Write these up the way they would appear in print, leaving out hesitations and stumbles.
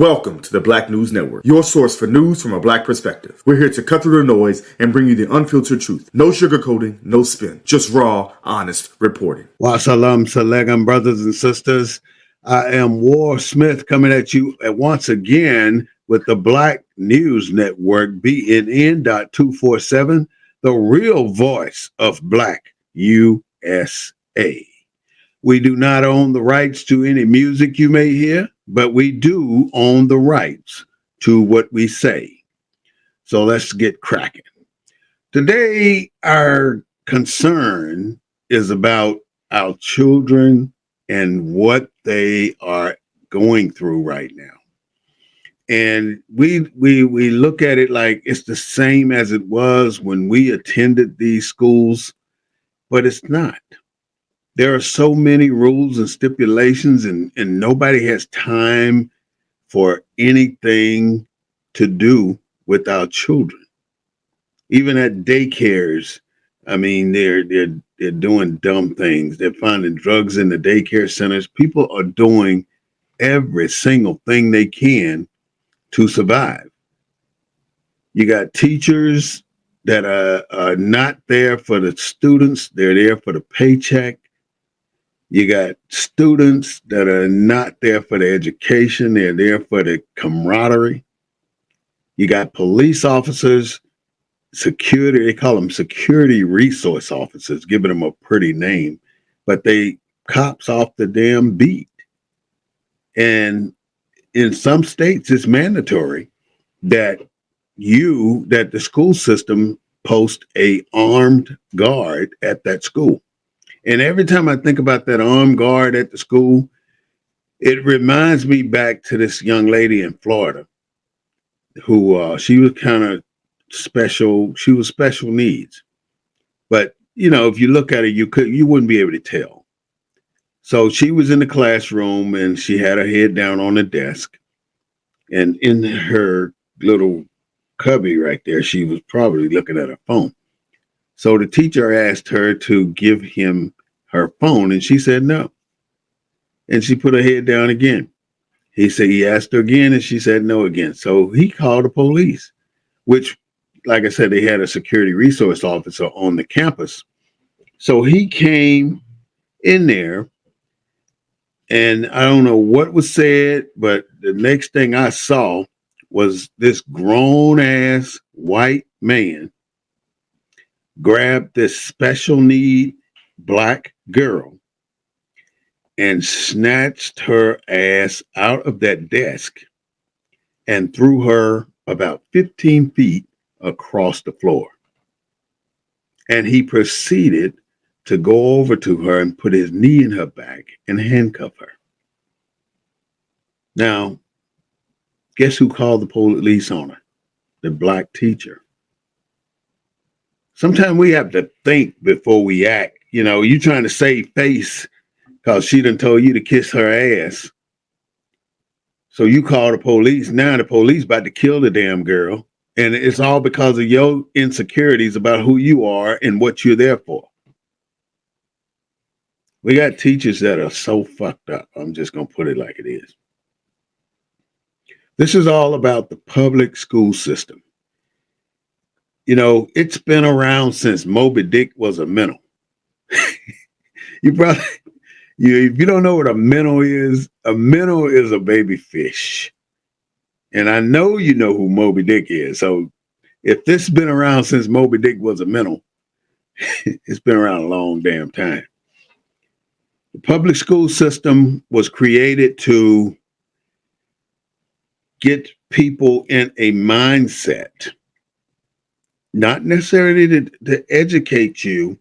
Welcome to the Black News Network, your source for news from a Black perspective. We're here to cut through the noise and bring you the unfiltered truth. No sugarcoating, no spin, just raw, honest reporting. Wa salam salegam, brothers and sisters. I am War Smith coming at you once again with the Black News Network, BNN.247, the real voice of Black USA. We do not own the rights to any music you may hear, but we do own the rights to what we say. So let's get cracking. Today, our concern is about our children and what they are going through right now. And we look at it like it's the same as it was when we attended these schools, but it's not. There are so many rules and stipulations, and nobody has time for anything to do with our children. Even at daycares, I mean, they're doing dumb things. They're finding drugs in the daycare centers. People are doing every single thing they can to survive. You got teachers that are not there for the students. They're there for the paycheck. You got students that are not there for the education. They're there for the camaraderie. You got police officers, security, they call them security resource officers, giving them a pretty name, but they cops off the damn beat. And in some states, it's mandatory that the school system post a armed guard at that school. And every time I think about that armed guard at the school, it reminds me back to this young lady in Florida who she was kind of special. She was special needs. But, you know, if you look at it, you wouldn't be able to tell. So she was in the classroom and she had her head down on the desk. And in her little cubby right there, she was probably looking at her phone. So the teacher asked her to give him her phone, and she said no. And she put her head down again. He asked her again, and she said no again. So he called the police, which, like I said, they had a security resource officer on the campus. So he came in there, and I don't know what was said, but the next thing I saw was this grown-ass white man grabbed this special need Black girl and snatched her ass out of that desk and threw her about 15 feet across the floor. And he proceeded to go over to her and put his knee in her back and handcuff her. Now, guess who called the police on her? The Black teacher. Sometimes we have to think before we act. You know, you trying to save face because she done told you to kiss her ass. So you call the police. Now the police about to kill the damn girl. And it's all because of your insecurities about who you are and what you're there for. We got teachers that are so fucked up. I'm just going to put it like it is. This is all about the public school system. You know, it's been around since Moby Dick was a minnow. If you don't know what a minnow is a baby fish. And I know you know who Moby Dick is. So if this has been around since Moby Dick was a minnow, it's been around a long damn time. The public school system was created to get people in a mindset, not necessarily to educate you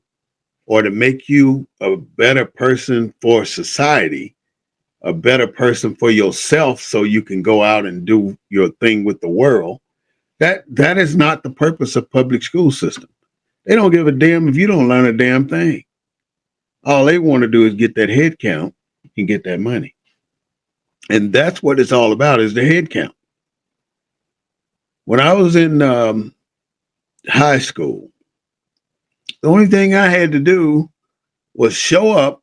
or to make you a better person for society, a better person for yourself so you can go out and do your thing with the world. That is not the purpose of public school system. They don't give a damn if you don't learn a damn thing. All they want to do is get that head count and get that money. And that's what it's all about, is the head count. When I was in high school, the only thing I had to do was show up,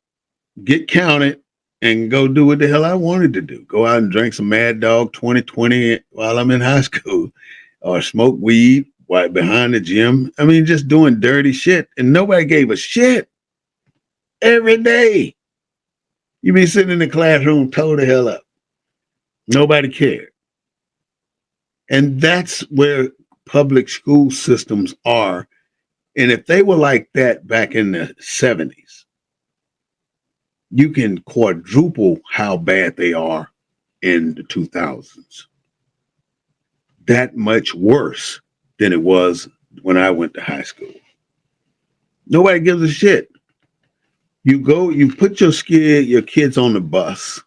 get counted, and go do what the hell I wanted to do. Go out and drink some Mad Dog 2020 while I'm in high school, or smoke weed right behind the gym. I mean, just doing dirty shit, and nobody gave a shit. Every day, you be sitting in the classroom, toe the hell up. Nobody cared. And that's where public school systems are. And if they were like that back in the 70s, you can quadruple how bad they are in the 2000s. That much worse than it was when I went to high school. Nobody gives a shit. You go, you put your kids on the bus,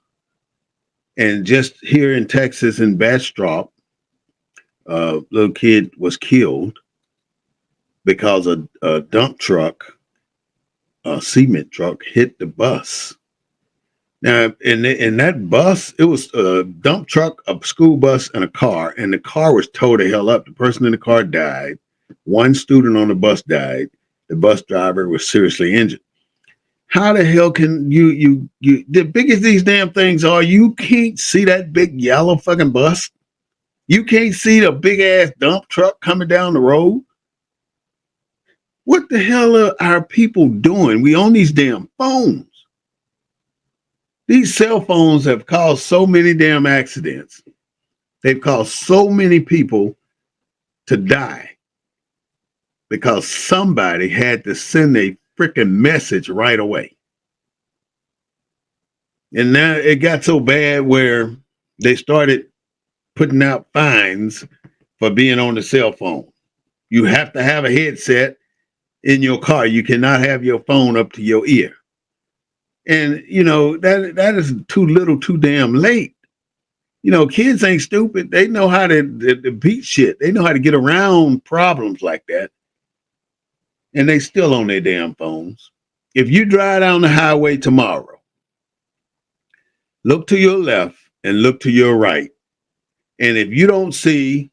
and just here in Texas in Bastrop, little kid was killed because a dump truck, a cement truck, hit the bus. Now, in that bus, it was a dump truck, a school bus, and a car, and the car was towed the hell up. The person in the car died. One student on the bus died. The bus driver was seriously injured. How the hell can you the big as these damn things are, you can't see that big yellow fucking bus? You can't see the big ass dump truck coming down the road? What the hell are our people doing? We own these damn phones. These cell phones have caused so many damn accidents. They've caused so many people to die because somebody had to send a freaking message right away. And now it got so bad where they started putting out fines for being on the cell phone. You have to have a headset in your car. You cannot have your phone up to your ear. And, you know, that is too little, too damn late. You know, kids ain't stupid. They know how to beat shit. They know how to get around problems like that. And they still on their damn phones. If you drive down the highway tomorrow, look to your left and look to your right. And if you don't see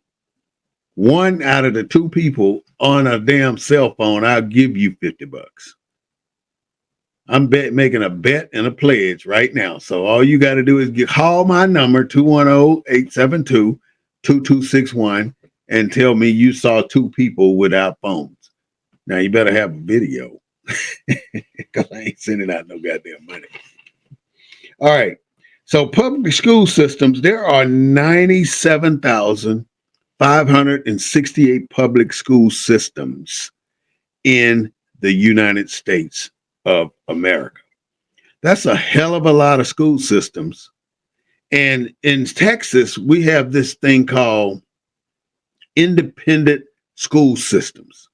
one out of the two people on a damn cell phone, I'll give you $50. I'm making a bet and a pledge right now. So all you got to do is call my number, 210-872-2261, and tell me you saw two people without phones. Now, you better have a video because I ain't sending out no goddamn money. All right. So public school systems, there are 97,568 public school systems in the United States of America. That's a hell of a lot of school systems. And in Texas, we have this thing called independent school systems.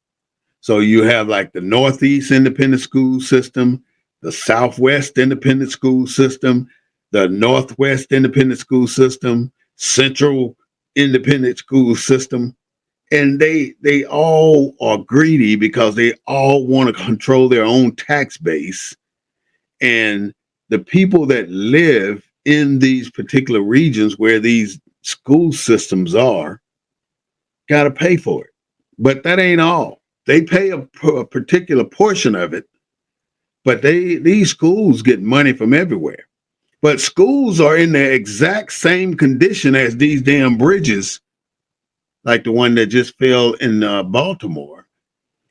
So you have like the Northeast Independent School System, the Southwest Independent School System, the Northwest Independent School System, Central Independent School System. And they all are greedy because they all want to control their own tax base. And the people that live in these particular regions where these school systems are got to pay for it. But that ain't all. They pay a particular portion of it, but these schools get money from everywhere. But schools are in the exact same condition as these damn bridges, like the one that just fell in Baltimore.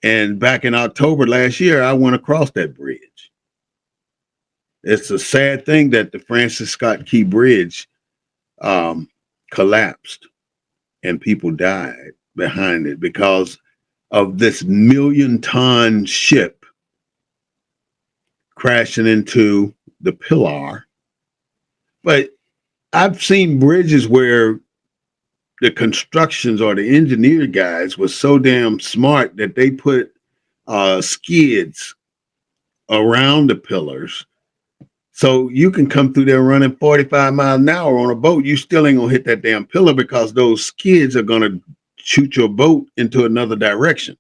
And back in October last year, I went across that bridge. It's a sad thing that the Francis Scott Key Bridge collapsed and people died behind it because of this 1,000,000-ton ship crashing into the pillar. But I've seen bridges where the constructions or the engineer guys were so damn smart that they put skids around the pillars. So you can come through there running 45 miles an hour on a boat. You still ain't gonna hit that damn pillar because those skids are gonna shoot your boat into another direction.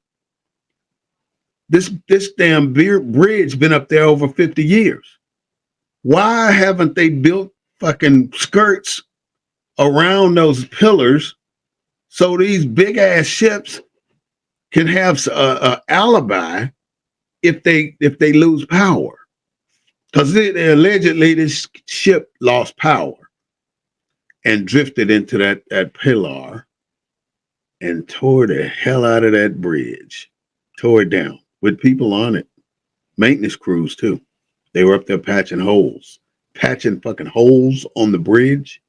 This damn bridge been up there over 50 years. Why haven't they built fucking skirts around those pillars so these big ass ships can have a alibi if they lose power? Because allegedly this ship lost power and drifted into that pillar and tore the hell out of that bridge. Tore it down with people on it. Maintenance crews too. They were up there patching fucking holes on the bridge.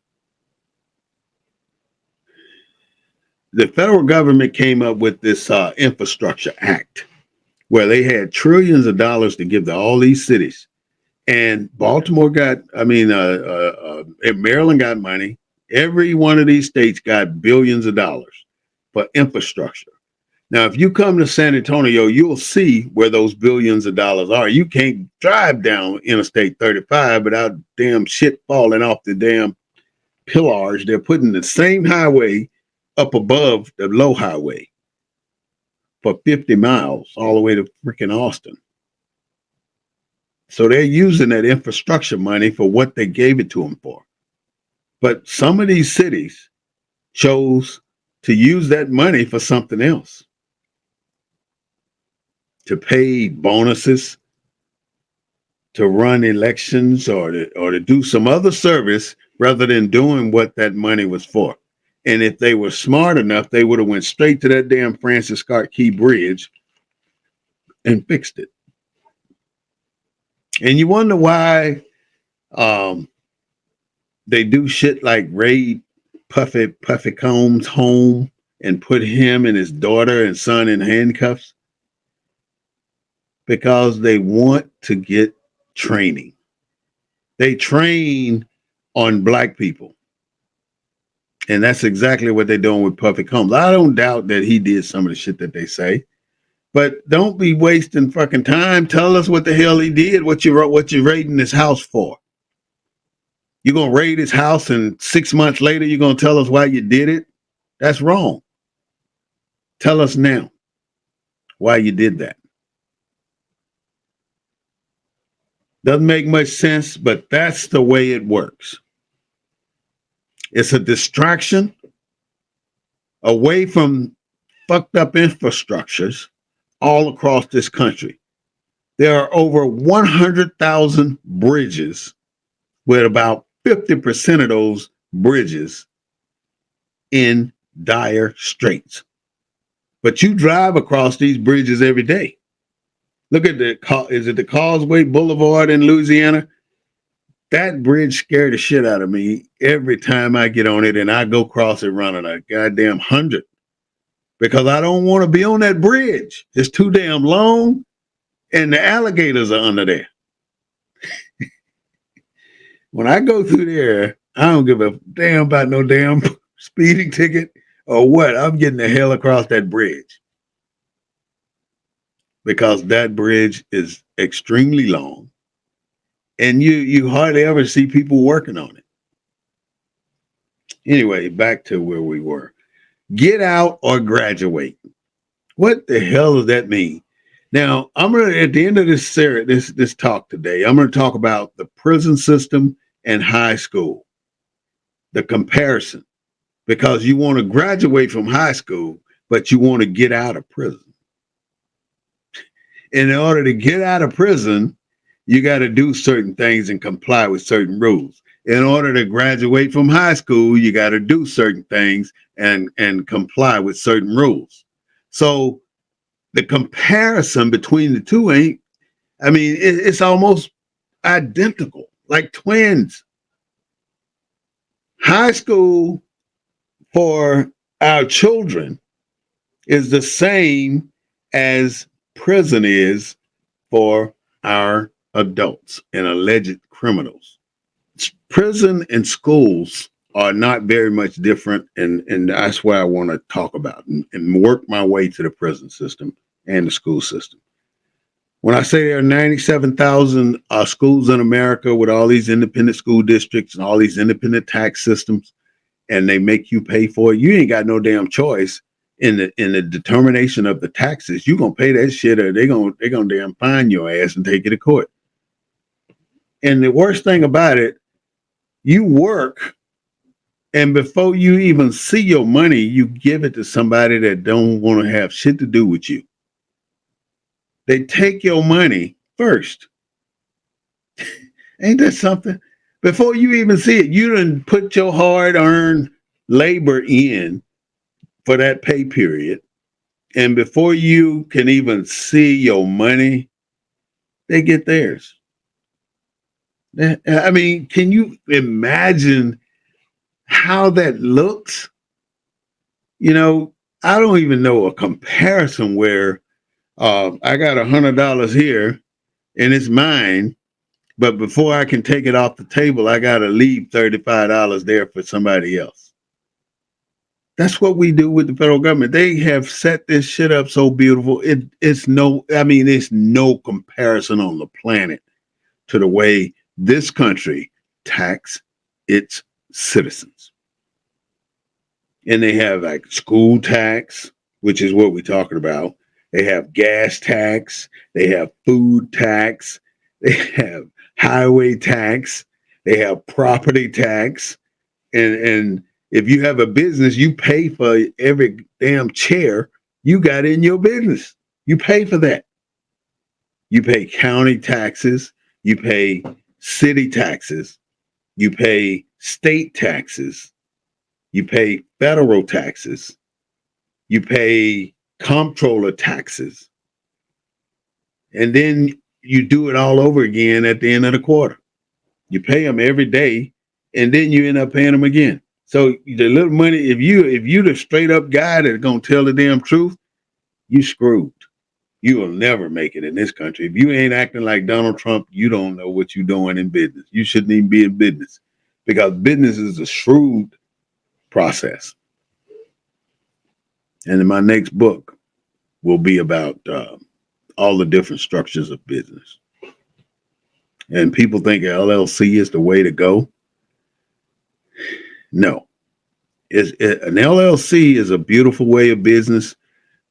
The federal government came up with this Infrastructure Act where they had trillions of dollars to give to all these cities. And Baltimore got, Maryland got money. Every one of these states got billions of dollars for infrastructure. Now, if you come to San Antonio, you'll see where those billions of dollars are. You can't drive down Interstate 35 without damn shit falling off the damn pillars. They're putting the same highway up above the low highway for 50 miles all the way to freaking Austin. So they're using that infrastructure money for what they gave it to them for. But some of these cities chose to use that money for something else. To pay bonuses, to run elections, or to do some other service rather than doing what that money was for. And if they were smart enough, they would have went straight to that damn Francis Scott Key Bridge and fixed it. And you wonder why they do shit like raid Puffy Combs' home and put him and his daughter and son in handcuffs. Because they want to get training. They train on black people. And that's exactly what they're doing with Puffy Combs. I don't doubt that he did some of the shit that they say. But don't be wasting fucking time. Tell us what the hell he did, what you're raiding his house for. You're going to raid his house and 6 months later you're going to tell us why you did it? That's wrong. Tell us now why you did that. Doesn't make much sense, but that's the way it works. It's a distraction away from fucked up infrastructures all across this country. There are over 100,000 bridges, with about 50% of those bridges in dire straits. But you drive across these bridges every day. Look at is it the Causeway Boulevard in Louisiana? That bridge scared the shit out of me every time I get on it, and I go cross it running a goddamn 100 because I don't want to be on that bridge. It's too damn long, and the alligators are under there. When I go through there, I don't give a damn about no damn speeding ticket or what. I'm getting the hell across that bridge. Because that bridge is extremely long and you hardly ever see people working on it. Anyway, back to where we were. Get out or graduate. What the hell does that mean? Now, I'm going to, at the end of this talk today, I'm going to talk about the prison system and high school, the comparison, because you want to graduate from high school, but you want to get out of prison. In order to get out of prison, you got to do certain things and comply with certain rules. In order to graduate from high school, you got to do certain things and comply with certain rules. So the comparison between the two it's almost identical, like twins. High school for our children is the same as prison is for our adults and alleged criminals. Prison and schools are not very much different, and that's why I want to talk about and work my way to the prison system and the school system. When I say there are 97,000 schools in America with all these independent school districts and all these independent tax systems, and they make you pay for it, you ain't got no damn choice in the determination of the taxes. You're gonna pay that shit, or they're gonna damn fine your ass and take you to court. And the worst thing about it, you work, and before you even see your money, you give it to somebody that don't want to have shit to do with you. They take your money first. Ain't that something? Before you even see it, you done put your hard-earned labor in for that pay period. And before you can even see your money, they get theirs. I mean, can you imagine how that looks? You know, I don't even know a comparison where I got $100 here and it's mine, but before I can take it off the table, I got to leave $35 there for somebody else. That's what we do with the federal government. They have set this shit up so beautiful. It's no comparison on the planet to the way this country tax its citizens. And they have like school tax, which is what we're talking about. They have gas tax. They have food tax. They have highway tax. They have property tax. And if you have a business, you pay for every damn chair you got in your business. You pay for that. You pay county taxes. You pay city taxes. You pay state taxes. You pay federal taxes. You pay comptroller taxes. And then you do it all over again at the end of the quarter. You pay them every day, and then you end up paying them again. So the little money, if you the straight up guy that's gonna tell the damn truth, you screwed. You will never make it in this country. If you ain't acting like Donald Trump, you don't know what you're doing in business. You shouldn't even be in business because business is a shrewd process. And then my next book will be about all the different structures of business. And people think LLC is the way to go. No, an LLC is a beautiful way of business,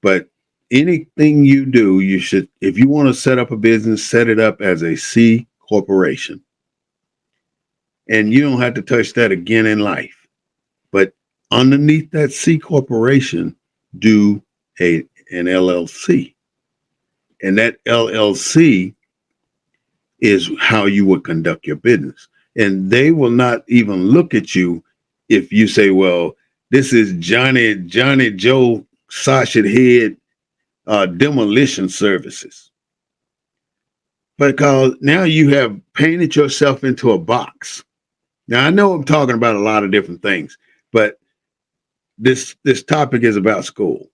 but anything you do, you should, if you want to set up a business, set it up as a C corporation. And you don't have to touch that again in life. But underneath that C corporation, do an LLC. And that LLC is how you would conduct your business. And they will not even look at you if you say, well, this is Johnny Joe Sausage Head Demolition Services. Because now you have painted yourself into a box. Now, I know I'm talking about a lot of different things, but this topic is about school.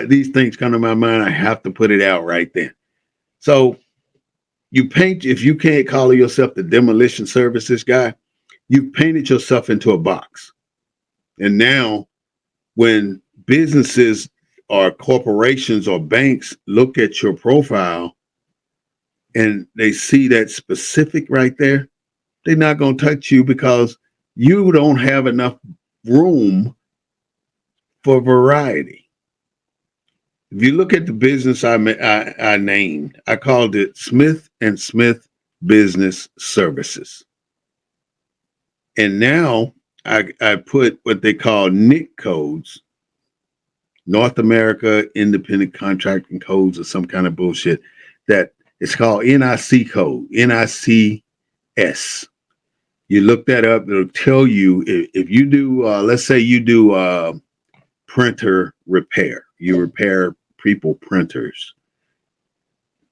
These things come to my mind. I have to put it out right then. So if you can't call yourself the demolition services guy, you've painted yourself into a box. And now when businesses or corporations or banks look at your profile and they see that specific right there, they're not going to touch you because you don't have enough room for variety. If you look at the business I named, I called it Smith and Smith Business Services. And now I put what they call NIC codes, North America Independent Contracting Codes or some kind of bullshit, that it's called NIC code, NICS. You look that up, it'll tell you if you do, let's say you do printer repair. You repair people printers.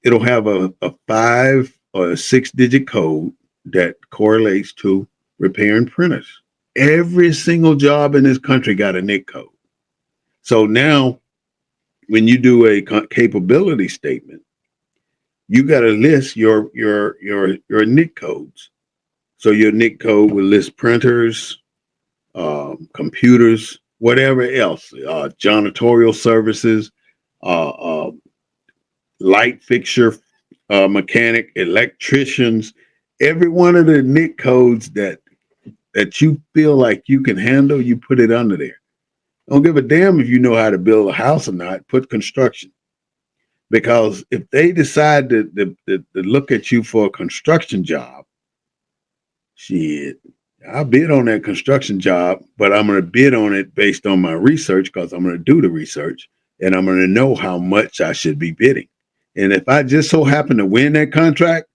It'll have a 5 or a 6-digit code that correlates to repairing printers. Every single job in this country got a NIC code. So now when you do a capability statement, you got to list your NIC codes. So your NIC code will list printers, computers, whatever else, janitorial services, light fixture mechanic, electricians, every one of the NIC codes that you feel like you can handle, you put it under there. Don't give a damn if you know how to build a house or not, put construction. Because if they decide to look at you for a construction job, shit, I'll bid on that construction job, but I'm going to bid on it based on my research because I'm going to do the research and I'm going to know how much I should be bidding. And if I just so happen to win that contract,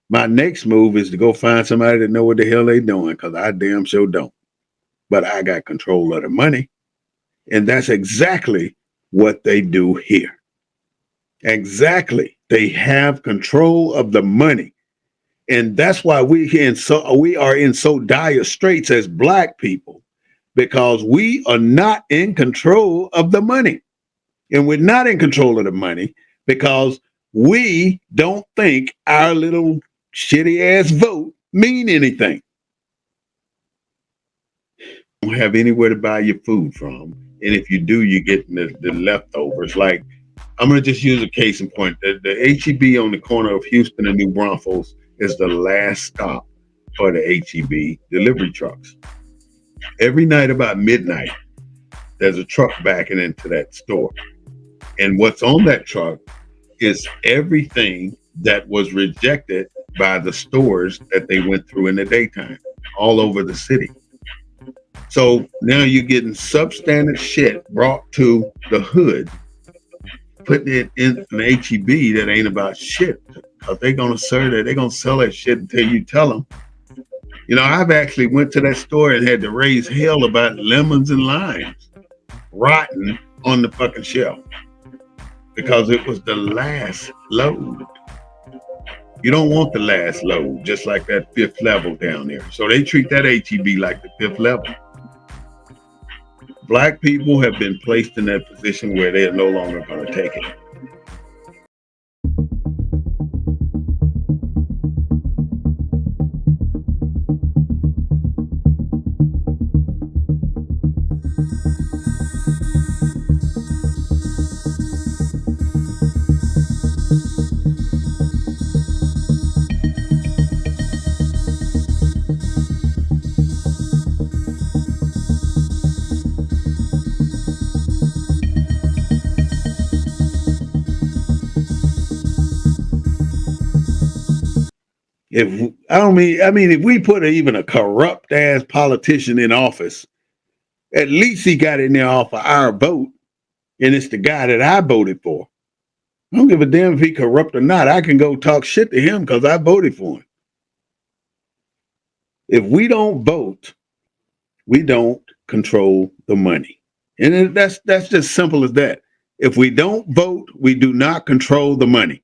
My next move is to go find somebody that know what the hell they doing, because I damn sure don't. But I got control of the money. And that's exactly what they do here. Exactly. They have control of the money. And that's why we are in so dire straits as black people, because we are not in control of the money. And we're not in control of the money because we don't think our little shitty ass vote mean anything. You don't have anywhere to buy your food from. And if you do, you get the leftovers. Like, I'm going to just use a case in point. The HEB on the corner of Houston and New Braunfels is the last stop for the HEB delivery trucks. Every night about midnight, there's a truck backing into that store. And what's on that truck is everything that was rejected by the stores that they went through in the daytime, all over the city. So now you're getting substandard shit brought to the hood, putting it in an HEB that ain't about shit, because they're gonna serve it, they're gonna sell that shit until you tell them. You know, I've actually went to that store and had to raise hell about lemons and limes rotten on the fucking shelf because it was the last load. You don't want the last load, just like that fifth level down there. So they treat that HEB like the fifth level. Black people have been placed in that position where they are no longer going to take it. If we put even a corrupt ass politician in office, at least he got in there off of our vote, and it's the guy that I voted for. I don't give a damn if he corrupt or not. I can go talk shit to him because I voted for him. If we don't vote, we don't control the money, and that's just simple as that. If we don't vote, we do not control the money.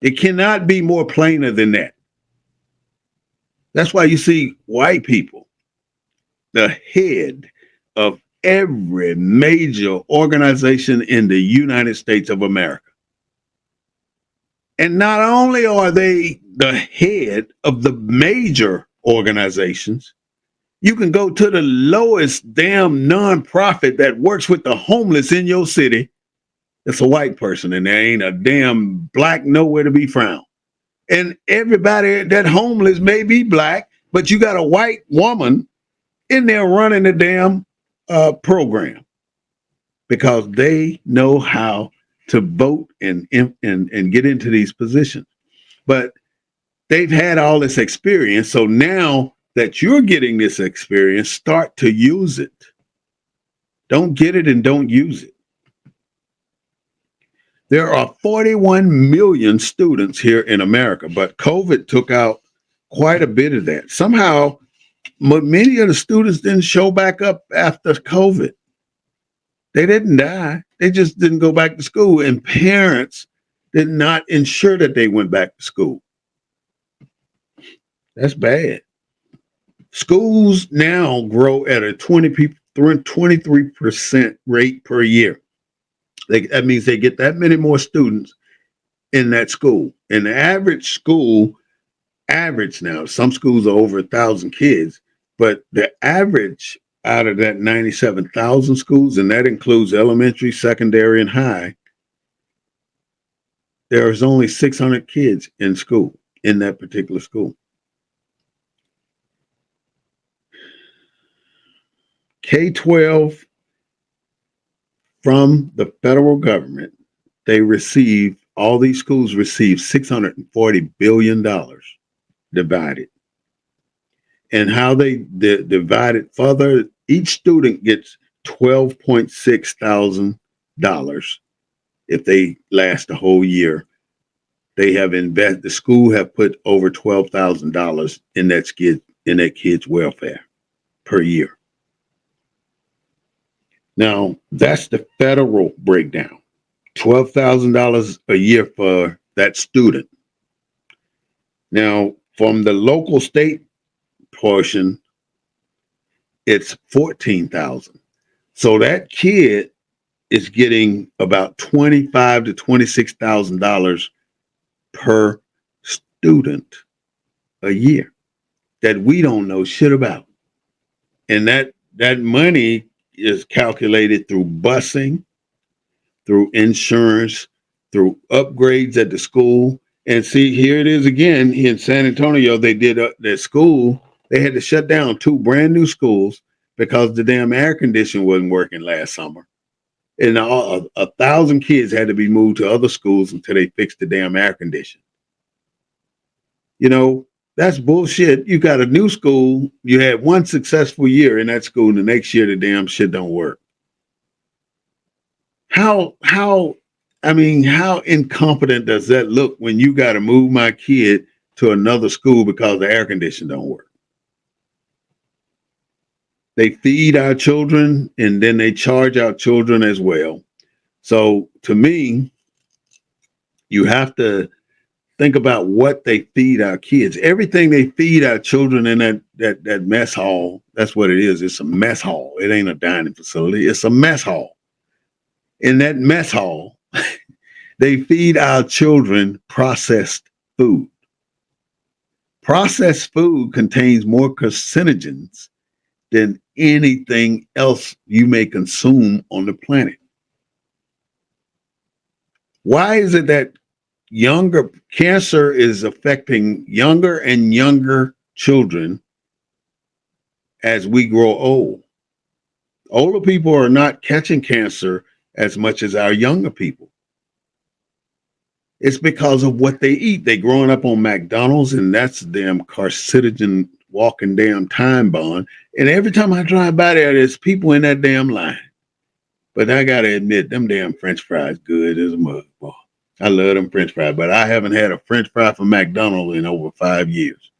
It cannot be more plainer than that. That's why you see white people, the head of every major organization in the United States of America. And not only are they the head of the major organizations, you can go to the lowest damn nonprofit that works with the homeless in your city. It's a white person, and there ain't a damn black nowhere to be found. And everybody that homeless may be black, but you got a white woman in there running the damn program because they know how to vote and get into these positions. But they've had all this experience. So now that you're getting this experience, start to use it. Don't get it and don't use it. There are 41 million students here in America, but COVID took out quite a bit of that. Somehow, many of the students didn't show back up after COVID. They didn't die. They just didn't go back to school, and parents did not ensure that they went back to school. That's bad. Schools now grow at a 23% rate per year. That means they get that many more students in that school. And the average now, some schools are over 1,000 kids, but the average out of that 97,000 schools, and that includes elementary, secondary, and high, there's only 600 kids in school, in that particular school. K-12 from the federal government, all these schools receive $640 billion divided. And how they divide it further, each student gets $12,600 if they last a whole year. The school have put over $12,000 in that kid's welfare per year. Now, that's the federal breakdown. $12,000 a year for that student. Now, from the local state portion, it's 14,000. So that kid is getting about $25,000 to $26,000 per student a year that we don't know shit about. And that money is calculated through busing, through insurance, through upgrades at the school. And see, here it is again in San Antonio. They did their school. They had to shut down 2 brand new schools because the damn air conditioning wasn't working last summer. And 1,000 kids had to be moved to other schools until they fixed the damn air conditioning. You know, that's bullshit. You got a new school. You had one successful year in that school. And the next year, the damn shit don't work. How incompetent does that look when you got to move my kid to another school because the air conditioning don't work? They feed our children and then they charge our children as well. So to me, you have to think about what they feed our kids. Everything they feed our children in that mess hall, that's what it is. It's a mess hall. It ain't a dining facility. It's a mess hall. In that mess hall, they feed our children processed food. Processed food contains more carcinogens than anything else you may consume on the planet. Why is it that cancer is affecting younger and younger children as we grow old? Older people are not catching cancer as much as our younger people. It's because of what they eat. They growing up on McDonald's, and that's damn carcinogen walking damn time bomb. And every time I drive by there's people in that damn line. But I gotta admit, them damn French fries good as a mug. Boy, I love them French fries, but I haven't had a French fry from McDonald's in over 5 years.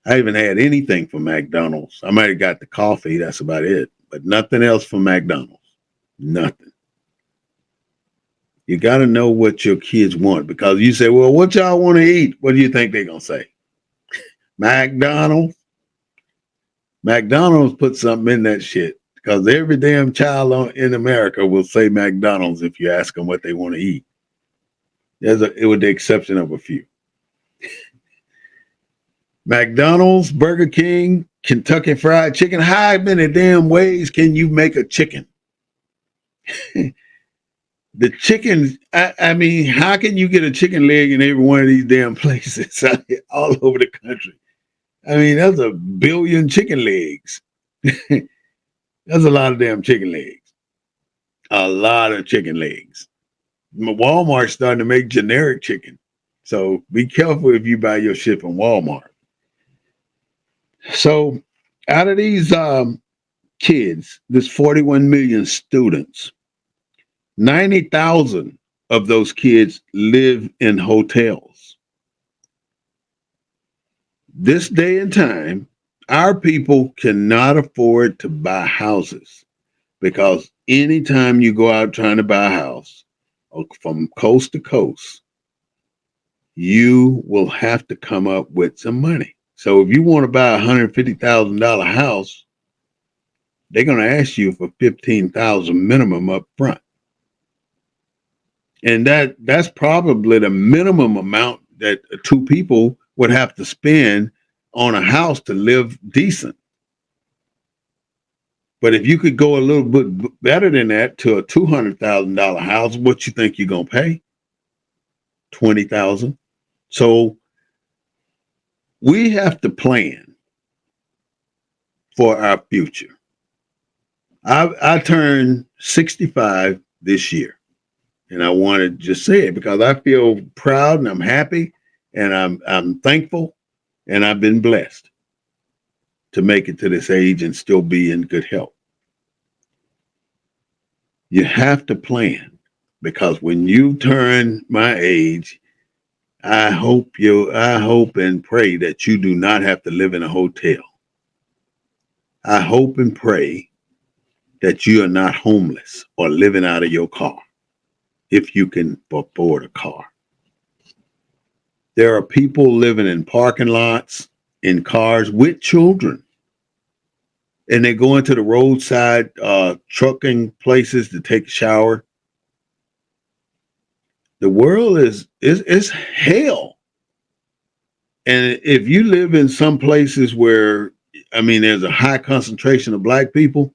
I haven't had anything from McDonald's. I might have got the coffee, that's about it. But nothing else from McDonald's. Nothing. You got to know what your kids want, because you say, well, what y'all want to eat? What do you think they're going to say? McDonald's? McDonald's put something in that shit, because every damn child in America will say McDonald's if you ask them what they want to eat. With the exception of a few. McDonald's, Burger King, Kentucky Fried Chicken. How many damn ways can you make a chicken? The chicken, I mean, how can you get a chicken leg in every one of these damn places all over the country? I mean, that's a billion chicken legs. That's a lot of damn chicken legs. A lot of chicken legs. Walmart's starting to make generic chicken. So be careful if you buy your shit from Walmart. So out of these kids, there's 41 million students. 90,000 of those kids live in hotels. This day and time, our people cannot afford to buy houses, because anytime you go out trying to buy a house from coast to coast, you will have to come up with some money. So if you want to buy a $150,000 house, they're going to ask you for $15,000 minimum up front. And that's probably the minimum amount that 2 people would have to spend on a house to live decent. But if you could go a little bit better than that to a $200,000 house, what you think you're going to pay? $20,000. So we have to plan for our future. I turned 65 this year. And I want to just say it because I feel proud and I'm happy and I'm thankful, and I've been blessed to make it to this age and still be in good health. You have to plan, because when you turn my age, I hope and pray that you do not have to live in a hotel. I hope and pray that you are not homeless or living out of your car if you can afford a car. There are people living in parking lots, in cars with children, and they go into the roadside trucking places to take a shower. The world is hell. And if you live in some places where, I mean, there's a high concentration of black people,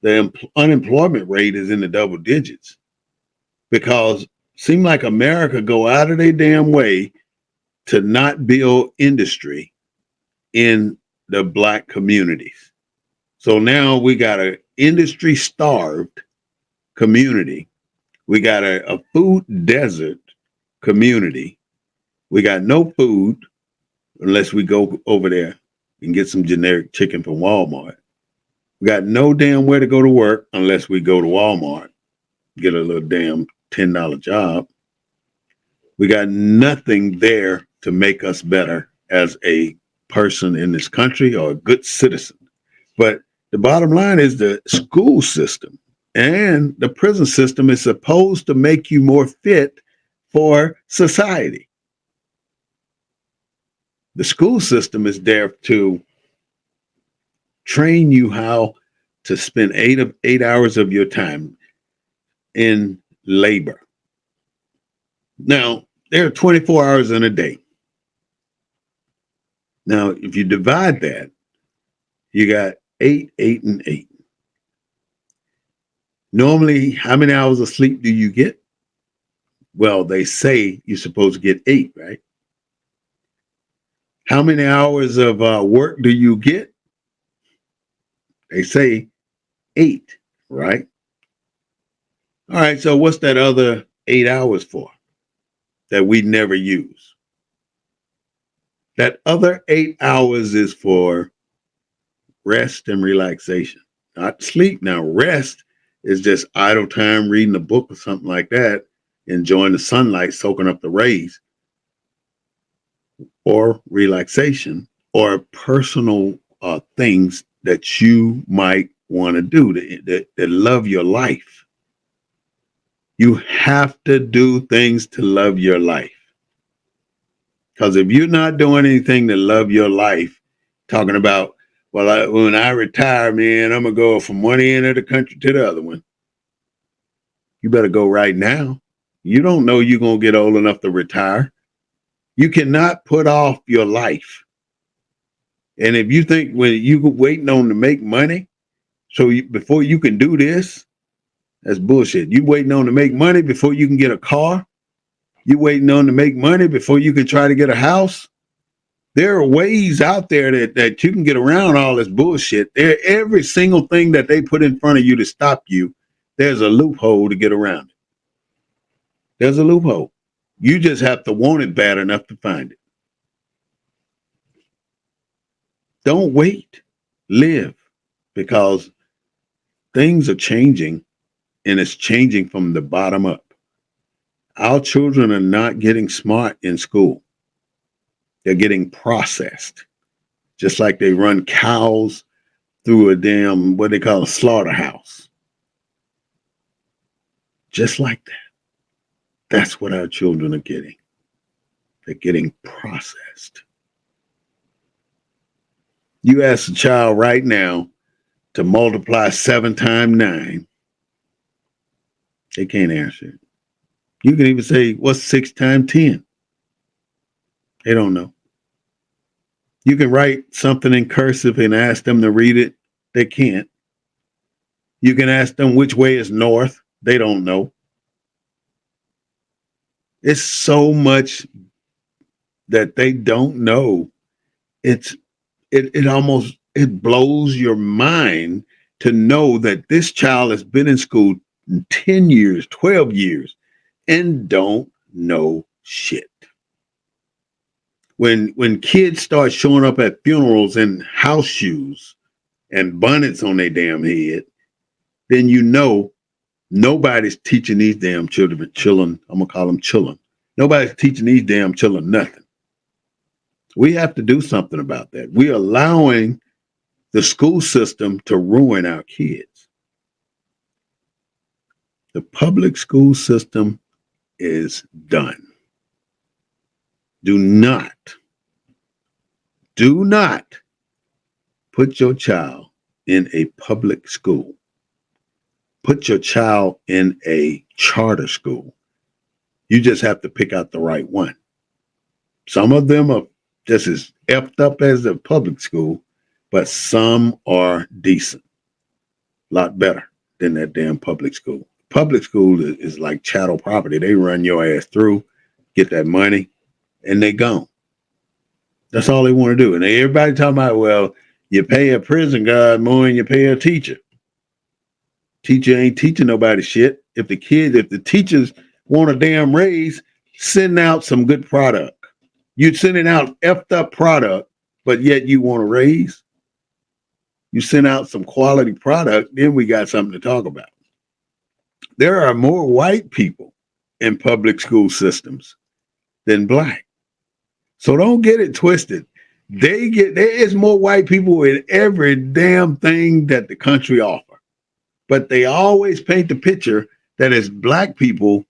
the unemployment rate is in the double digits because it seems like America go out of their damn way to not build industry in the black communities. So now we got an industry starved community. We got a food desert community. We got no food unless we go over there and get some generic chicken from Walmart. We got no damn where to go to work unless we go to Walmart, get a little damn $10 job. We got nothing there to make us better as a person in this country or a good citizen. But the bottom line is the school system and the prison system is supposed to make you more fit for society. The school system is there to train you how to spend 8 hours of your time in labor. Now, there are 24 hours in a day. Now, if you divide that, you got 8, 8, and 8. Normally, how many hours of sleep do you get? Well, they say you're supposed to get 8, right? How many hours of work do you get? They say 8, right? All right, so what's that other 8 hours for that we never use? That other 8 hours is for rest and relaxation, not sleep. Now, rest is just idle time, reading a book or something like that, enjoying the sunlight, soaking up the rays, or relaxation, or personal things that you might want to do that love your life. You have to do things to love your life. Because if you're not doing anything to love your life, talking about, well, when I retire, man, I'm going to go from one end of the country to the other one. You better go right now. You don't know you're going to get old enough to retire. You cannot put off your life. And if you think when you waiting on to make money, before you can do this, that's bullshit. You waiting on to make money before you can get a car. You waiting on to make money before you can try to get a house. There are ways out there that you can get around all this bullshit. Every single thing that they put in front of you to stop you, there's a loophole to get around it. There's a loophole. You just have to want it bad enough to find it. Don't wait. Live. Because things are changing, and it's changing from the bottom up. Our children are not getting smart in school. They're getting processed. Just like they run cows through a damn, what they call a slaughterhouse. Just like that. That's what our children are getting. They're getting processed. You ask a child right now to multiply 7 times 9. They can't answer it. You can even say, what's 6 times 10? They don't know. You can write something in cursive and ask them to read it. They can't. You can ask them which way is north. They don't know. It's so much that they don't know. It almost blows your mind to know that this child has been in school 10 years, 12 years, and don't know shit. When kids start showing up at funerals in house shoes and bonnets on their damn head, then you know nobody's teaching these damn children, I'm gonna call them children, Nobody's teaching these damn children nothing. We have to do something about that. We're allowing the school system to ruin our kids. The public school system is done. Do not put your child in a public school. Put your child in a charter school. You just have to pick out the right one. Some of them are just as effed up as the public school, but some are decent. A lot better than that damn public school. Public school is like chattel property. They run your ass through, get that money, and they gone. That's all they want to do. And everybody talking about, well, you pay a prison guard more than you pay a teacher. Teacher ain't teaching nobody shit. If the teachers want a damn raise, send out some good product. You're sending out effed up product, but yet you want a raise. You send out some quality product, then we got something to talk about. There are more white people in public school systems than black. So don't get it twisted. There is more white people in every damn thing that the country offers. But they always paint the picture that it's black people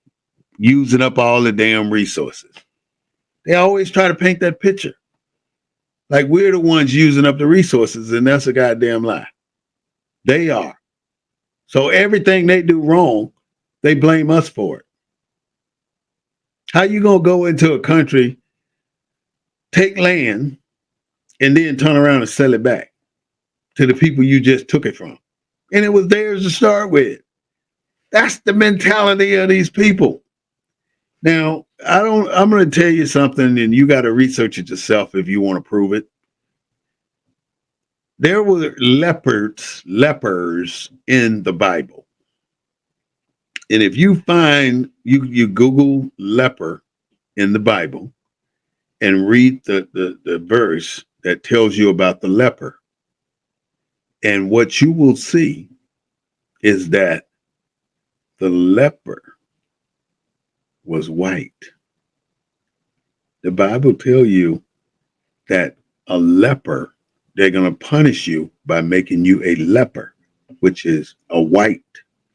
using up all the damn resources. They always try to paint that picture. Like we're the ones using up the resources, and that's a goddamn lie. They are. So everything they do wrong, they blame us for it. How you gonna go into a country, take land, and then turn around and sell it back to the people you just took it from? And it was theirs to start with. That's the mentality of these people. Now, I'm going to tell you something, and you got to research it yourself if you want to prove it. There were lepers in the Bible. And if you find, you Google leper in the Bible and read the verse that tells you about the leper. And what you will see is that the leper was white. The Bible tells you that a leper, they're going to punish you by making you a leper, which is a white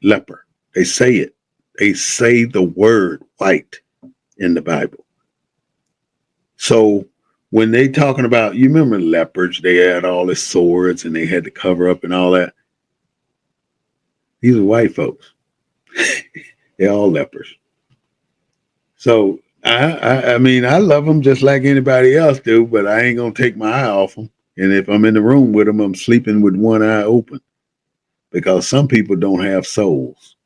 leper. They say it. They say the word white in the Bible. So when they talking about, you remember lepers, they had all the swords and they had to cover up and all that. These are white folks. They're all lepers. So I mean, I love them just like anybody else do, but I ain't gonna take my eye off them. And if I'm in the room with them, I'm sleeping with one eye open, because some people don't have souls.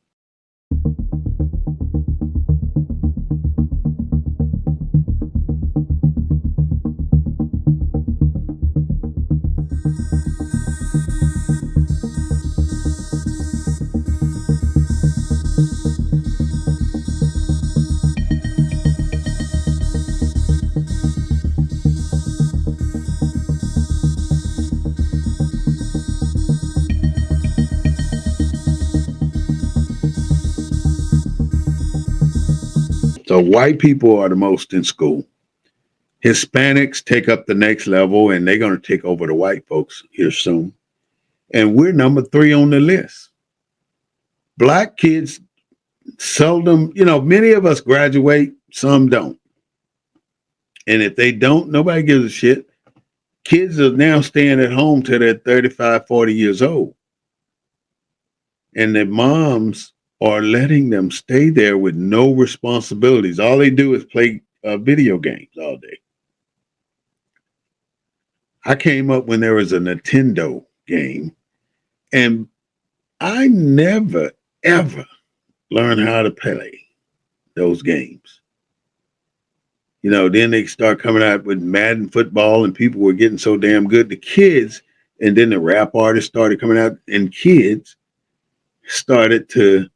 So white people are the most in school. Hispanics take up the next level, and they're going to take over the white folks here soon. And we're number 3 on the list. Black kids seldom, many of us graduate, some don't. And if they don't, nobody gives a shit. Kids are now staying at home till they're 35, 40 years old. And their moms are letting them stay there with no responsibilities. All they do is play video games all day. I came up when there was a Nintendo game, and I never, ever learned how to play those games. Then they start coming out with Madden football, and people were getting so damn good. The kids, and then the rap artists started coming out, and kids started to,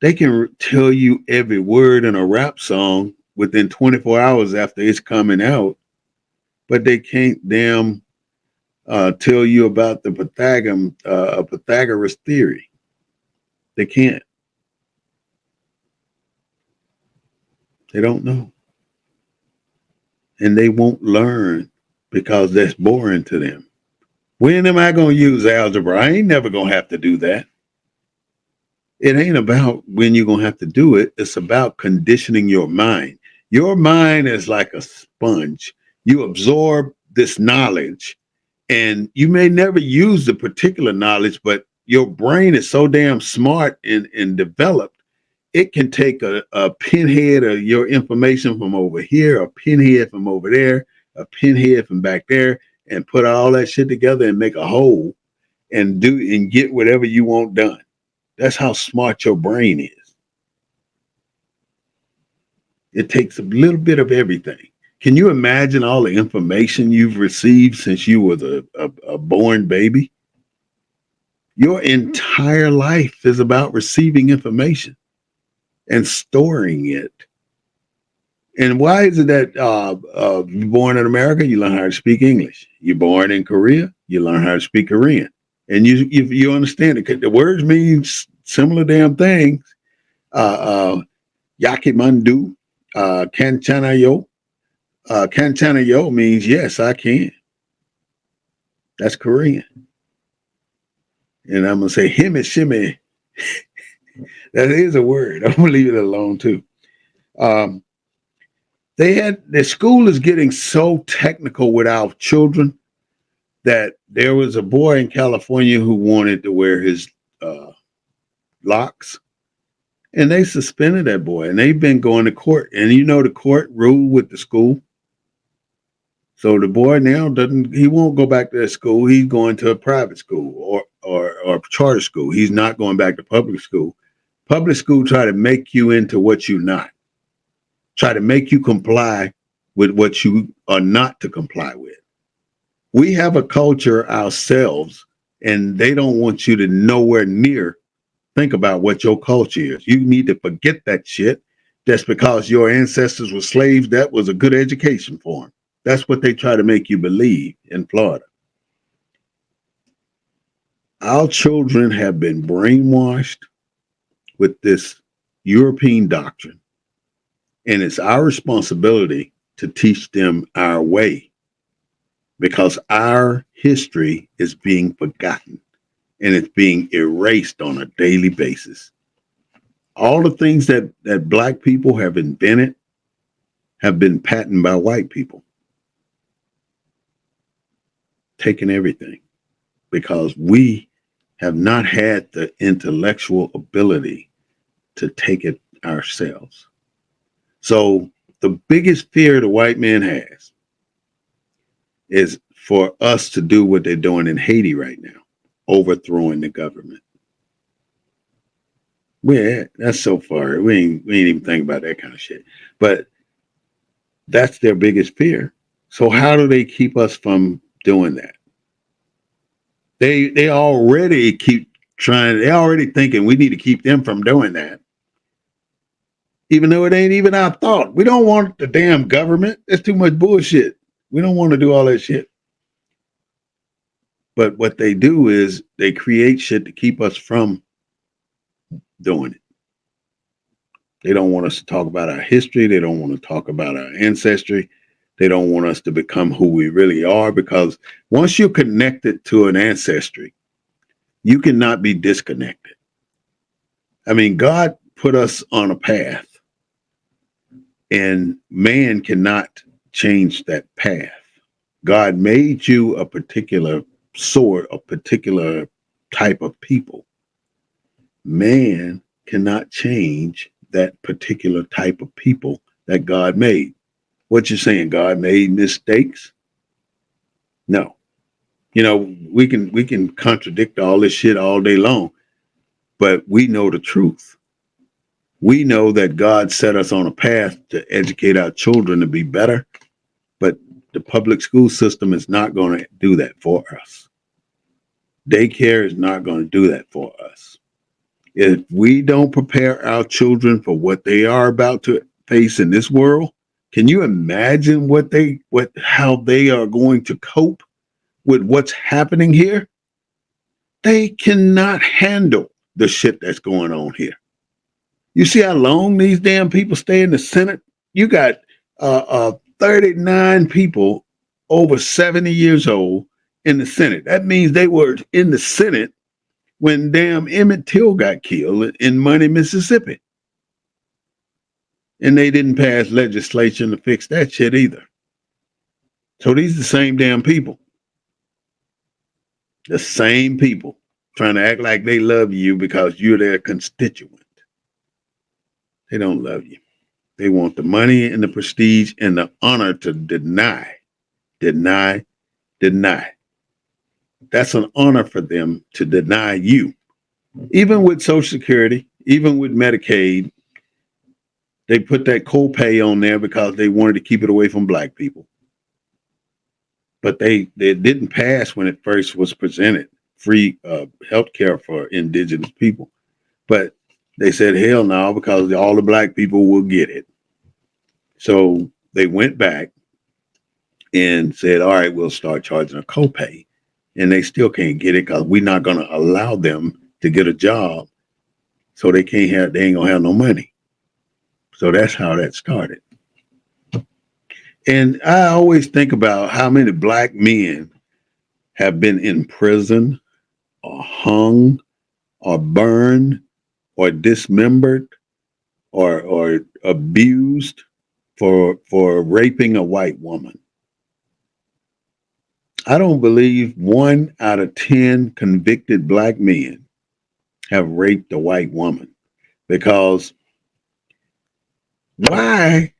they can tell you every word in a rap song within 24 hours after it's coming out, but they can't damn tell you about the Pythagoras theory. They can't. They don't know. and they won't learn because that's boring to them. When am I going to use algebra? I ain't never going to have to do that. It ain't about when you're going to have to do it. It's about conditioning your mind. Your mind is like a sponge. You absorb this knowledge and you may never use the particular knowledge, but your brain is so damn smart and developed. It can take a pinhead of your information from over here, a pinhead from over there, a pinhead from back there, and put all that shit together and make a whole and do and get whatever you want done. That's how smart your brain is. It takes a little bit of everything. Can you imagine all the information you've received since you was a born baby? Your entire life is about receiving information and storing it. And why is it that you're born in America, you learn how to speak English? You're born in Korea, you learn how to speak Korean. And you understand it. The words mean similar damn things. Yakimandu, Kanchanayo. Kanchanayo means yes, I can. That's Korean. And I'm gonna say himi shimi. That is a word. I'm gonna leave it alone too. The school is getting so technical with our children that there was a boy in California who wanted to wear his locks, and they suspended that boy, and they've been going to court. And the court ruled with the school. So the boy now he won't go back to that school. He's going to a private school or charter school. He's not going back to public school. Public school try to make you into what you're not. Try to make you comply with what you are not to comply with. We have a culture ourselves, and they don't want you to nowhere near think about what your culture is. You need to forget that shit. Just because your ancestors were slaves, that was a good education for them. That's what they try to make you believe in Florida. Our children have been brainwashed with this European doctrine, and it's our responsibility to teach them our way because our history is being forgotten and it's being erased on a daily basis. All the things that Black people have invented have been patented by white people. Taking everything because we have not had the intellectual ability to take it ourselves. So the biggest fear the white man has is for us to do what they're doing in Haiti right now, overthrowing the government. That's so far. We ain't even think about that kind of shit. But that's their biggest fear. So how do they keep us from doing that? They already keep trying. They already thinking we need to keep them from doing that. Even though it ain't even our thought. We don't want the damn government. It's too much bullshit. We don't want to do all that shit. But what they do is they create shit to keep us from doing it. They don't want us to talk about our history. They don't want to talk about our ancestry. They don't want us to become who we really are because once you're connected to an ancestry, you cannot be disconnected. I mean, God put us on a path and man cannot change that path. God made you a particular sort, a particular type of people. Man cannot change that particular type of people that God made. What you're saying, God made mistakes? No. We can contradict all this shit all day long, but we know the truth. We know that God set us on a path to educate our children to be better, but the public school system is not going to do that for us. Daycare is not going to do that for us. If we don't prepare our children for what they are about to face in this world, can you imagine how they are going to cope with what's happening here? They cannot handle the shit that's going on here. You see how long these damn people stay in the Senate? You got 39 people over 70 years old in the Senate. That means they were in the Senate when damn Emmett Till got killed in Money, Mississippi. And they didn't pass legislation to fix that shit either. So these are the same damn people. The same people trying to act like they love you because you're their constituent. They don't love you. They want the money and the prestige and the honor to deny. That's an honor for them to deny you. Even with Social Security, even with Medicaid, they put that copay on there because they wanted to keep it away from black people. But they didn't pass when it first was presented, free health care for indigenous people. But they said, hell no, because all the black people will get it. So they went back and said, all right, we'll start charging a copay. And they still can't get it because we're not going to allow them to get a job. So they ain't going to have no money. So that's how that started. And I always think about how many black men have been in prison or hung or burned or dismembered or abused for raping a white woman. I don't believe 1 out of 10 convicted black men have raped a white woman. Because why,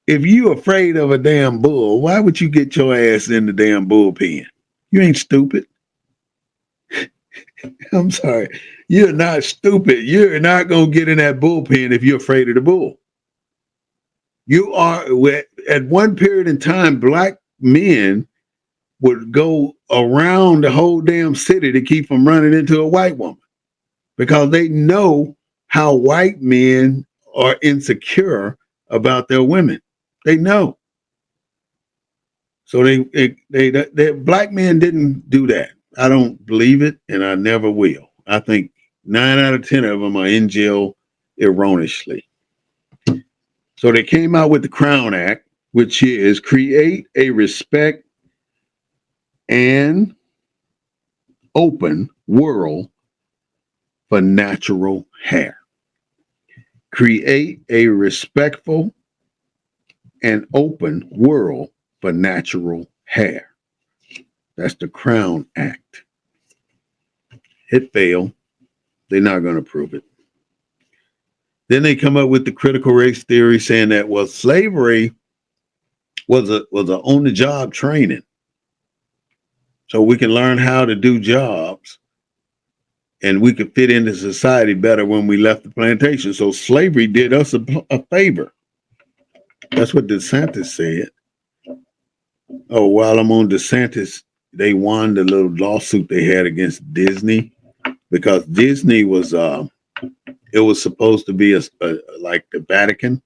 if you afraid of a damn bull, why would you get your ass in the damn bullpen? You ain't stupid. I'm sorry. You're not stupid. You're not going to get in that bullpen if you're afraid of the bull. You are, at one period in time, black men would go around the whole damn city to keep from running into a white woman because they know how white men are insecure about their women. They know. So they black men didn't do that. I don't believe it, and I never will. I think 9 out of 10 of them are in jail erroneously. So they came out with the Crown Act, which is create a respect and open world for natural hair. Create a respectful and open world for natural hair. That's the Crown Act. It failed. They're not going to prove it. Then they come up with the critical race theory saying that, well, slavery was a on-the-job training. So we can learn how to do jobs and we could fit into society better when we left the plantation. So slavery did us a favor. That's what DeSantis said. Oh, while I'm on DeSantis, they won the little lawsuit they had against Disney because Disney was it was supposed to be a like the Vatican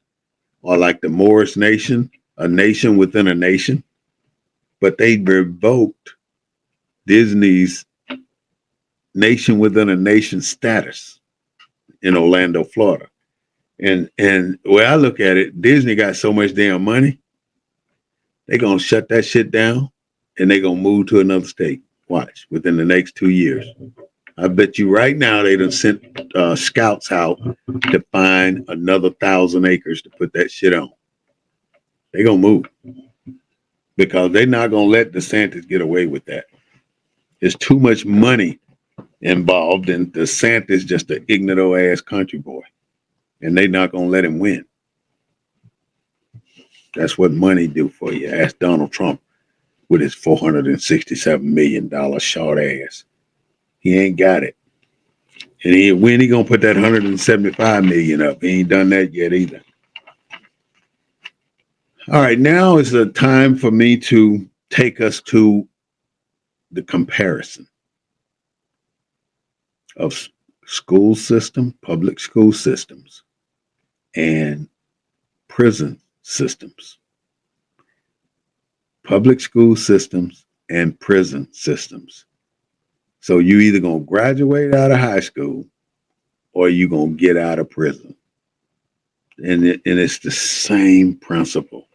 or like the Moorish nation, a nation within a nation, but they revoked Disney's nation within a nation status in Orlando, Florida. And the way I look at it, Disney got so much damn money, they're gonna shut that shit down and they're gonna move to another state. Watch, within the next 2 years. I bet you right now they done sent scouts out to find another 1,000 acres to put that shit on. They're gonna move because they're not gonna let DeSantis get away with that. There's too much money involved, and DeSantis just an ignorant ass country boy, and they're not gonna let him win. That's what money do for you. Ask Donald Trump with his $467 million short ass. He ain't got it. And when he gonna put that 175 million up? He ain't done that yet either. All right, now is the time for me to take us to the comparison of school system, public school systems, and prison systems. Public school systems and prison systems. So you either gonna graduate out of high school or you gonna get out of prison. And it's the same principle.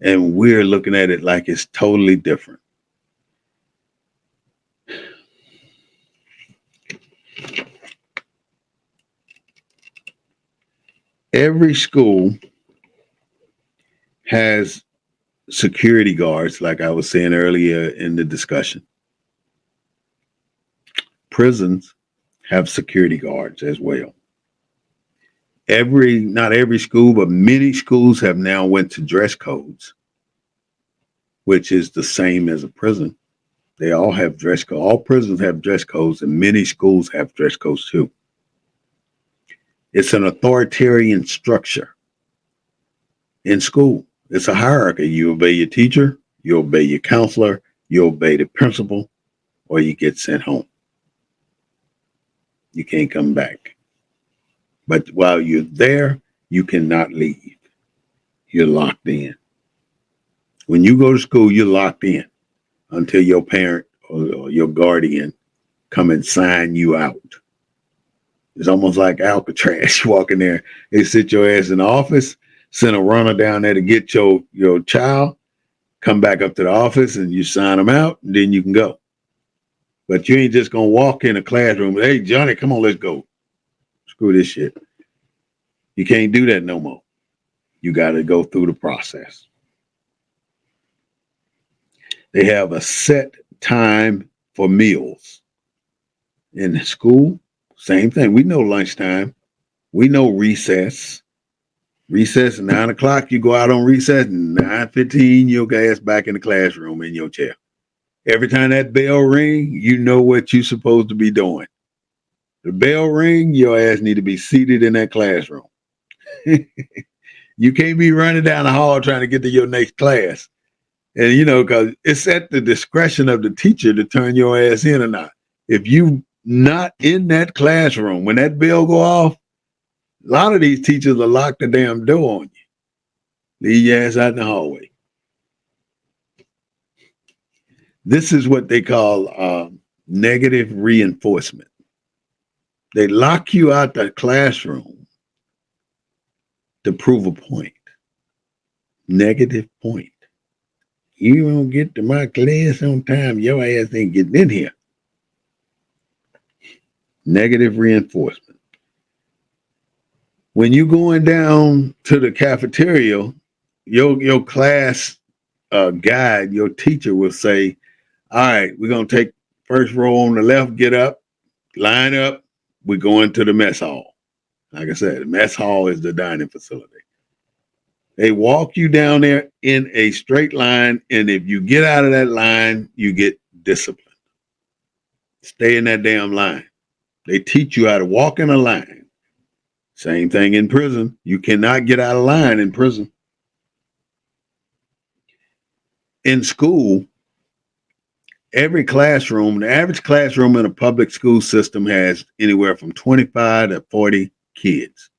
And we're looking at it like it's totally different. Every school has security guards, like I was saying earlier in the discussion. Prisons have security guards as well. Not every school, but many schools have now went to dress codes, which is the same as a prison. They all have dress code. All prisons have dress codes, and many schools have dress codes too. It's an authoritarian structure in school. It's a hierarchy. You obey your teacher, you obey your counselor, you obey the principal, or you get sent home. You can't come back. But while you're there, you cannot leave. You're locked in. When you go to school, you're locked in until your parent or your guardian come and sign you out. It's almost like Alcatraz. You walk in there, they sit your ass in the office, send a runner down there to get your child, come back up to the office and you sign them out, and then you can go. But you ain't just gonna walk in a classroom, hey Johnny, come on, let's go. Screw this shit. You can't do that no more. You gotta go through the process. They have a set time for meals. In school, same thing. We know lunchtime. We know recess. Recess at 9 o'clock, you go out on recess, 9:15, your ass back in the classroom in your chair. Every time that bell ring, you know what you're supposed to be doing. The bell ring, your ass need to be seated in that classroom. You can't be running down the hall trying to get to your next class. And because it's at the discretion of the teacher to turn your ass in or not. If you not in that classroom, when that bell go off, a lot of these teachers will lock the damn door on you. Leave your ass out in the hallway. This is what they call negative reinforcement. They lock you out the classroom to prove a point. Negative point. You don't get to my class on time, your ass ain't getting in here. Negative reinforcement. When you going down to the cafeteria, your class guide, your teacher will say, all right, we're going to take first row on the left, get up, line up, we're going to the mess hall. Like I said, the mess hall is the dining facility. They walk you down there in a straight line, and if you get out of that line, you get disciplined. Stay in that damn line. They teach you how to walk in a line. Same thing in prison. You cannot get out of line in prison. In school, every classroom, the average classroom in a public school system has anywhere from 25 to 40 kids.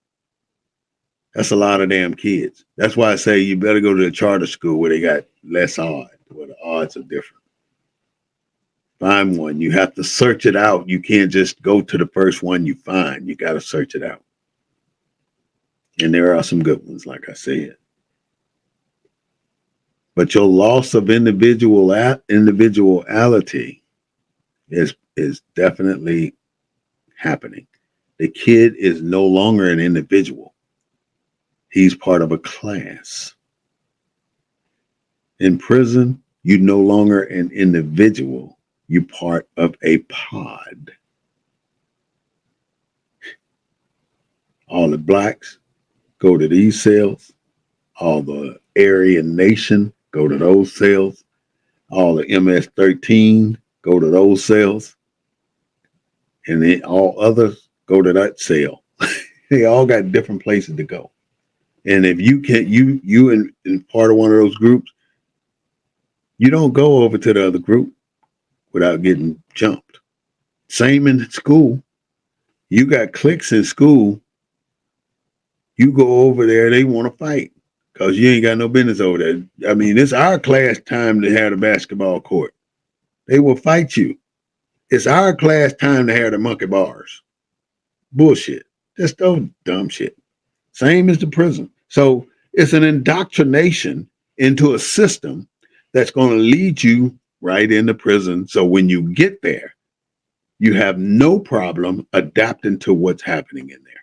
That's a lot of damn kids. That's why I say you better go to a charter school where they got less odds, where the odds are different. Find one. You have to search it out. You can't just go to the first one you find. You got to search it out. And there are some good ones, like I said. But your loss of individuality is definitely happening. The kid is no longer an individual. He's part of a class. In prison, you're no longer an individual. You're part of a pod. All the blacks go to these cells. All the Aryan Nation go to those cells. All the MS-13 go to those cells. And then all others go to that cell. They all got different places to go. And if you in part of one of those groups, you don't go over to the other group without getting jumped. Same in school. You got cliques in school. You go over there, they want to fight because you ain't got no business over there. I mean, it's our class time to have the basketball court. They will fight you. It's our class time to have the monkey bars. Bullshit. Just those dumb shit. Same as the prison. So it's an indoctrination into a system that's going to lead you right into prison. So when you get there, you have no problem adapting to what's happening in there.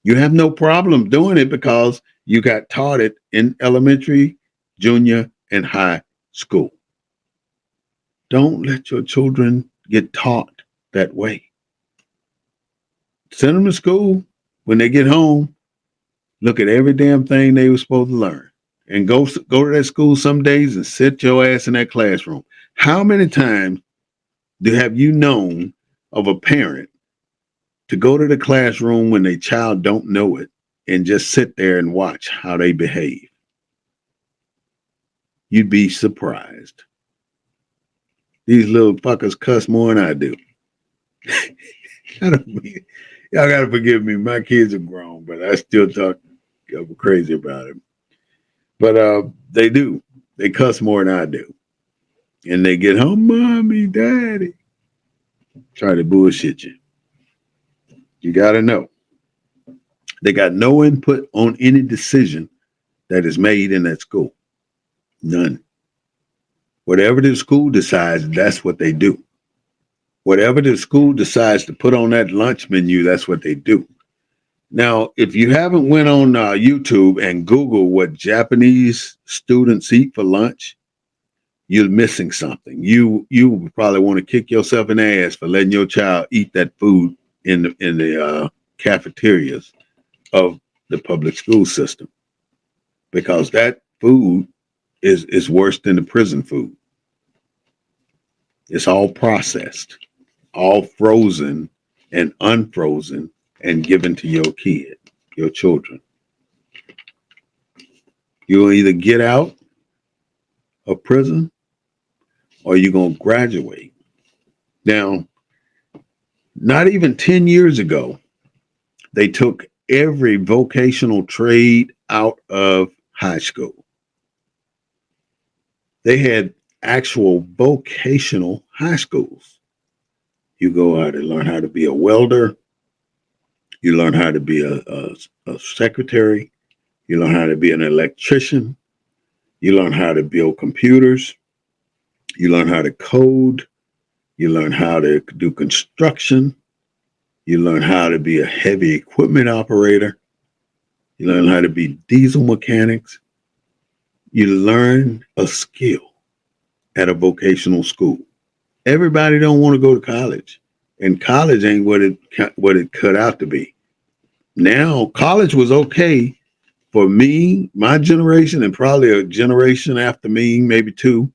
You have no problem doing it because you got taught it in elementary, junior, and high school. Don't let your children get taught that way. Send them to school. When they get home, look at every damn thing they were supposed to learn. And go to that school some days and sit your ass in that classroom. How many times have you known of a parent to go to the classroom when their child don't know it and just sit there and watch how they behave? You'd be surprised. These little fuckers cuss more than I do. Y'all gotta forgive me. My kids are grown, but I still talk crazy about it. But they do. They cuss more than I do. And they get home, mommy, daddy. Try to bullshit you. You gotta know. They got no input on any decision that is made in that school. None. Whatever the school decides, that's what they do. Whatever the school decides to put on that lunch menu, that's what they do. Now, if you haven't went on YouTube and Google what Japanese students eat for lunch, you're missing something. You probably want to kick yourself in the ass for letting your child eat that food in the cafeterias of the public school system, because that food is worse than the prison food. It's all processed, all frozen and unfrozen and given to your kid, your children. You'll either get out of prison or you're going to graduate. Now, not even 10 years ago, they took every vocational trade out of high school. They had actual vocational high schools. You go out and learn how to be a welder. You learn how to be a secretary. You learn how to be an electrician. You learn how to build computers. You learn how to code. You learn how to do construction. You learn how to be a heavy equipment operator. You learn how to be diesel mechanics. You learn a skill at a vocational school. Everybody don't want to go to college, and college ain't what it cut out to be. Now, college was okay for me, my generation, and probably a generation after me, maybe two.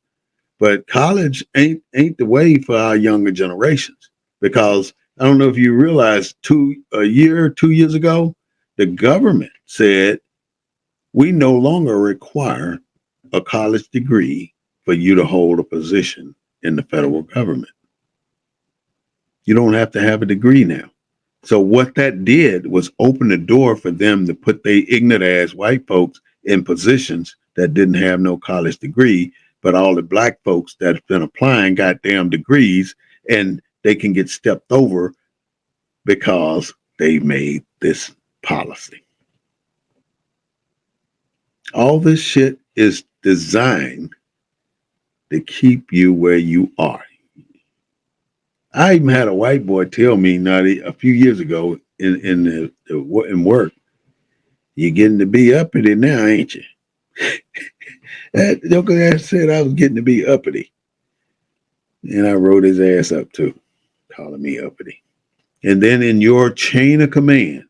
But college ain't the way for our younger generations, because I don't know if you realize 2 years ago, the government said we no longer require a college degree for you to hold a position in the federal government. You don't have to have a degree now. So what that did was open the door for them to put their ignorant ass white folks in positions that didn't have no college degree, but all the black folks that have been applying goddamn degrees, and they can get stepped over because they made this policy. All this shit is designed to keep you where you are. I even had a white boy tell me a few years ago in work, "You're getting to be uppity now, ain't you?" That Uncle Ass said I was getting to be uppity. And I wrote his ass up too, calling me uppity. And then in your chain of command,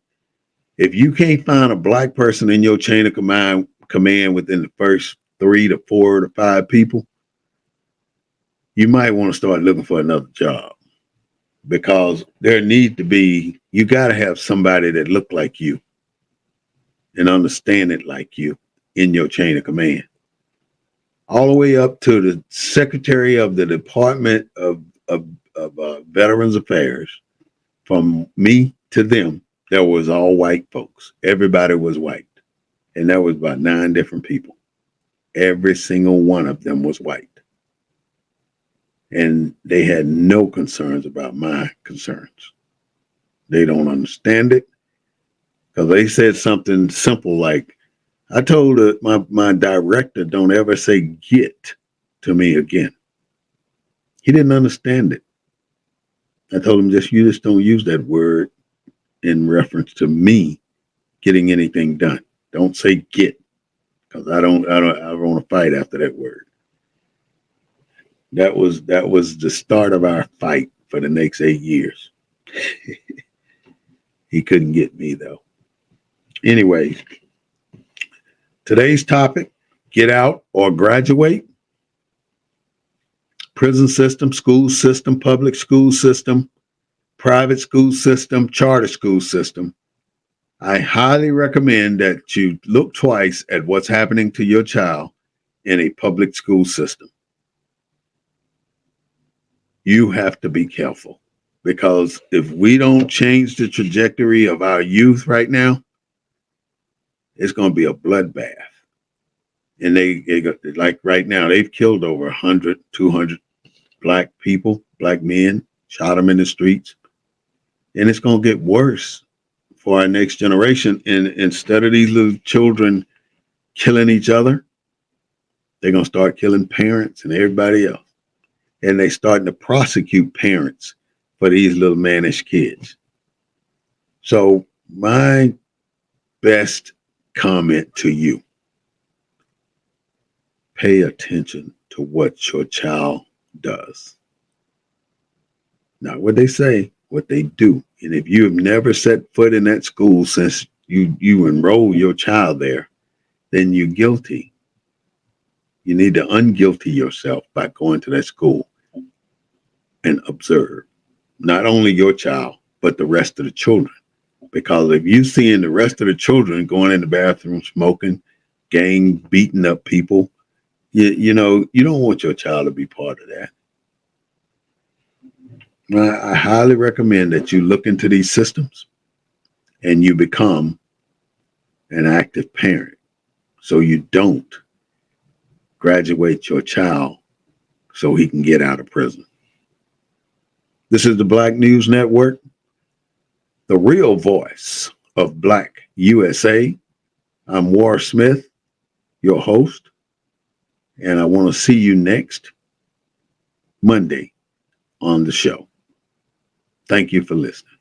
if you can't find a black person in your chain of command within the first 3 to 4 to 5 people, you might want to start looking for another job, because there need to be, you got to have somebody that look like you and understand it like you in your chain of command. All the way up to the secretary of the Department of Veterans Affairs. From me to them, there was all white folks. Everybody was white. And there was about 9 different people. Every single one of them was white. And they had no concerns about my concerns. They don't understand it, because they said something simple like, I told my director, don't ever say get to me again. He didn't understand it. I told him you just don't use that word in reference to me getting anything done. Don't say get, because I don't want to fight after that word. That was the start of our fight for the next 8 years. He couldn't get me though. Anyway, today's topic: get out or graduate. Prison system, school system, public school system, private school system, charter school system. I highly recommend that you look twice at what's happening to your child in a public school system. You have to be careful, because if we don't change the trajectory of our youth right now, it's going to be a bloodbath. And they like right now, they've killed over 100, 200 black people, black men, shot them in the streets. And it's going to get worse for our next generation. And instead of these little children killing each other, they're going to start killing parents and everybody else. And they're starting to prosecute parents for these little mannish kids. So my best comment to you: pay attention to what your child does. Not what they say, what they do. And if you have never set foot in that school since you enroll your child there, then you're guilty. You need to unguilty yourself by going to that school and observe not only your child, but the rest of the children. Because if you seeing the rest of the children going in the bathroom, smoking, gang, beating up people, you know, you don't want your child to be part of that. I highly recommend that you look into these systems and you become an active parent, so you don't graduate your child so he can get out of prison. This is the Black News Network, the real voice of Black USA. I'm War Smith, your host, and I want to see you next Monday on the show. Thank you for listening.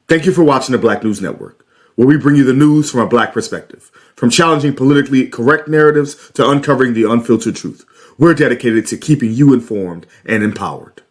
Thank you for watching the Black News Network, where we bring you the news from a Black perspective. From challenging politically correct narratives to uncovering the unfiltered truth, we're dedicated to keeping you informed and empowered.